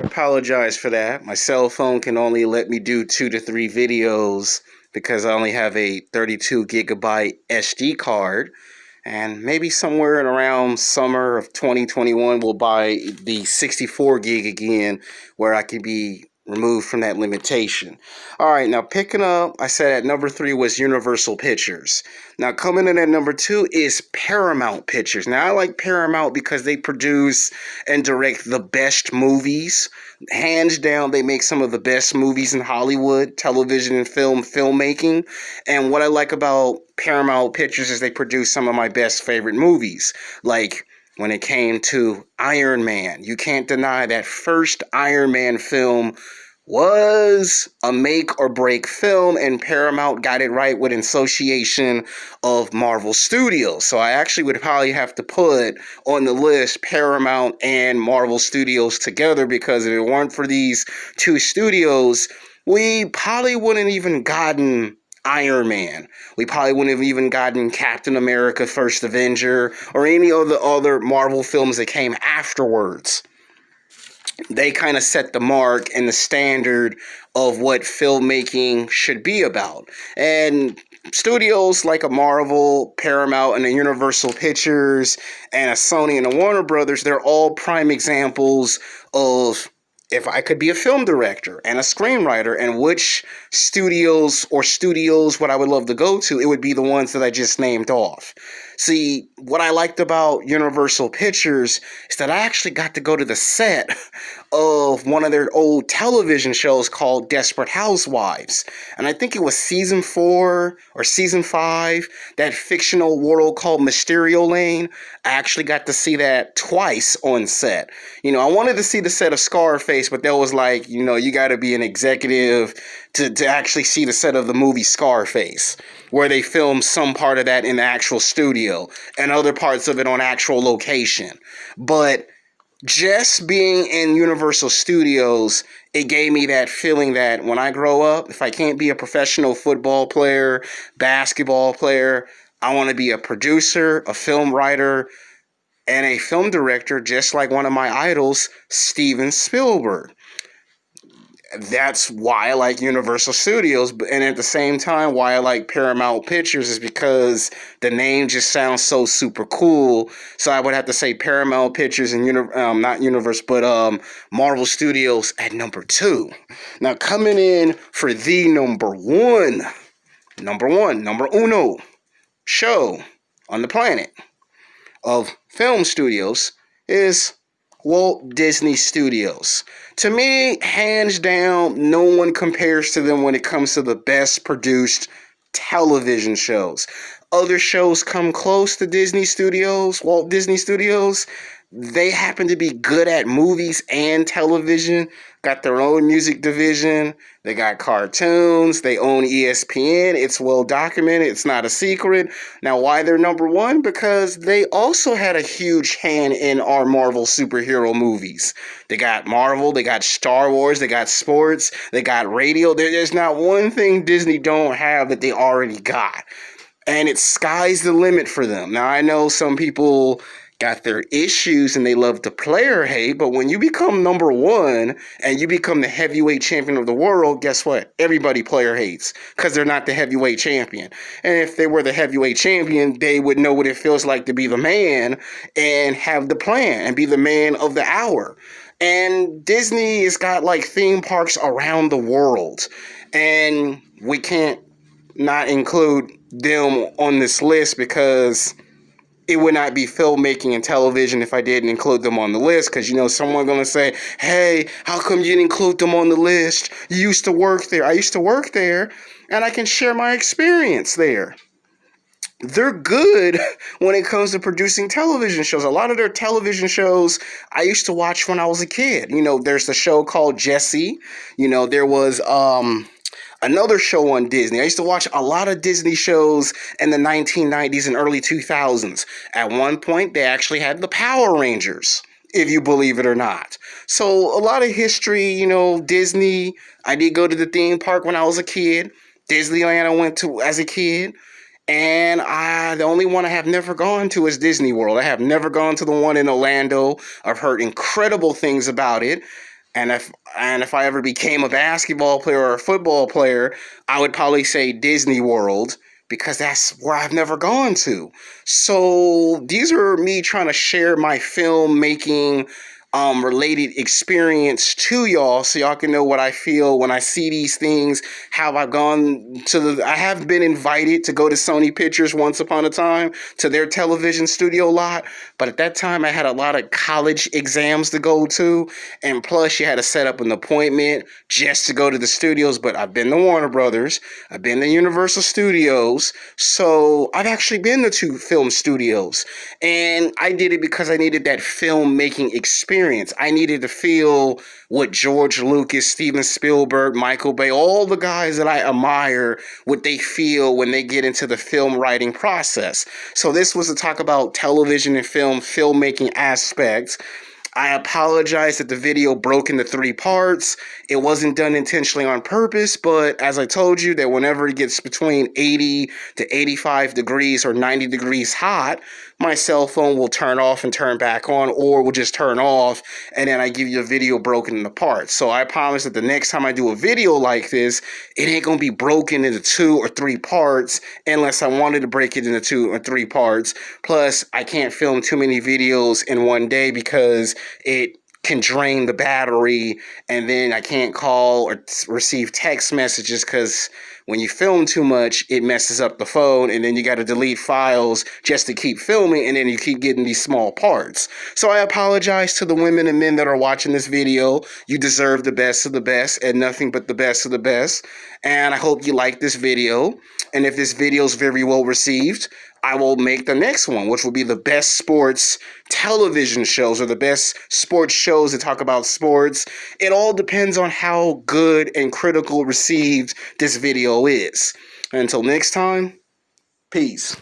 Apologize for that. My cell phone can only let me do 2 to 3 videos because I only have a 32 gigabyte SD card. And maybe somewhere in around summer of 2021, we'll buy the 64 gig again, where I can be removed from that limitation. All right, now picking up, I said at number 3 was Universal Pictures. Now coming in at number 2 is Paramount Pictures. Now I like Paramount because they produce and direct the best movies. Hands down, they make some of the best movies in Hollywood, television and filmmaking. And what I like about Paramount Pictures is they produce some of my best favorite movies. Like when it came to Iron Man, you can't deny that first Iron Man film was a make or break film, and Paramount got it right with association of Marvel Studios. So I actually would probably have to put on the list Paramount and Marvel Studios together, because if it weren't for these two studios, we probably wouldn't even gotten Iron Man. We probably wouldn't have even gotten Captain America First Avenger or any of the other Marvel films that came afterwards. They kind of set the mark and the standard of what filmmaking should be about. And studios like a Marvel, Paramount, and a Universal Pictures, and a Sony and a Warner Brothers, they're all prime examples of, if I could be a film director and a screenwriter, and which studios what I would love to go to, it would be the ones that I just named off. See, what I liked about Universal Pictures is that I actually got to go to the set of one of their old television shows called Desperate Housewives. And I think it was season 4 or season 5, that fictional world called Mysterio Lane. I actually got to see that twice on set. I wanted to see the set of Scarface, but that was like, you got to be an executive to actually see the set of the movie Scarface, where they filmed some part of that in the actual studio and other parts of it on actual location. But just being in Universal Studios, it gave me that feeling that when I grow up, if I can't be a professional football player, basketball player, I want to be a producer, a film writer, and a film director, just like one of my idols, Steven Spielberg. That's why I like Universal Studios, and at the same time, why I like Paramount Pictures is because the name just sounds so super cool. So I would have to say Paramount Pictures and not Universe, but Marvel Studios at number 2. Now coming in for the number uno show on the planet of film studios is Walt Disney Studios. To me, hands down, no one compares to them when it comes to the best produced television shows. Other shows come close to Disney Studios, Walt Disney Studios. They happen to be good at movies and television, got their own music division, they got cartoons, they own ESPN, it's well documented, it's not a secret. Now, why they're number 1? Because they also had a huge hand in our Marvel superhero movies. They got Marvel, they got Star Wars, they got sports, they got radio. There's not one thing Disney don't have that they already got. And it's sky's the limit for them. Now, I know some people got their issues and they love to player hate, but when you become number 1 and you become the heavyweight champion of the world, guess what? Everybody player hates because they're not the heavyweight champion. And if they were the heavyweight champion, they would know what it feels like to be the man and have the plan and be the man of the hour. And Disney has got like theme parks around the world, and we can't not include them on this list because it would not be filmmaking and television if I didn't include them on the list, because, someone's going to say, hey, how come you didn't include them on the list? You used to work there. I used to work there, and I can share my experience there. They're good when it comes to producing television shows. A lot of their television shows I used to watch when I was a kid. There's the show called Jessie. There was another show on Disney. I used to watch a lot of Disney shows in the 1990s and early 2000s. At one point, they actually had the Power Rangers, if you believe it or not. So a lot of history, Disney. I did go to the theme park when I was a kid. Disneyland I went to as a kid. And the only one I have never gone to is Disney World. I have never gone to the one in Orlando. I've heard incredible things about it. And if I ever became a basketball player or a football player, I would probably say Disney World because that's where I've never gone to. So these are me trying to share my filmmaking related experience to y'all so y'all can know what I feel when I see these things, how I've gone to I have been invited to go to Sony Pictures once upon a time to their television studio lot, but at that time I had a lot of college exams to go to, and plus you had to set up an appointment just to go to the studios. But I've been to Warner Brothers, I've been to Universal Studios, so I've actually been to 2 film studios, and I did it because I needed that filmmaking experience. I needed to feel what George Lucas, Steven Spielberg, Michael Bay, all the guys that I admire, what they feel when they get into the film writing process. So this was to talk about television and filmmaking aspects. I apologize that the video broke into 3 parts. It wasn't done intentionally on purpose, but as I told you, that whenever it gets between 80 to 85 degrees or 90 degrees hot, my cell phone will turn off and turn back on, or will just turn off, and then I give you a video broken into parts. So I promise that the next time I do a video like this, it ain't gonna be broken into 2 or 3 parts unless I wanted to break it into 2 or 3 parts. Plus, I can't film too many videos in one day because it can drain the battery, and then I can't call or receive text messages because when you film too much, it messes up the phone, and then you got to delete files just to keep filming, and then you keep getting these small parts. So I apologize to the women and men that are watching this video. You deserve the best of the best and nothing but the best of the best. And I hope you like this video. And if this video is very well received, I will make the next one, which will be the best sports television shows or the best sports shows that talk about sports. It all depends on how good and critical received this video is. Until next time, peace.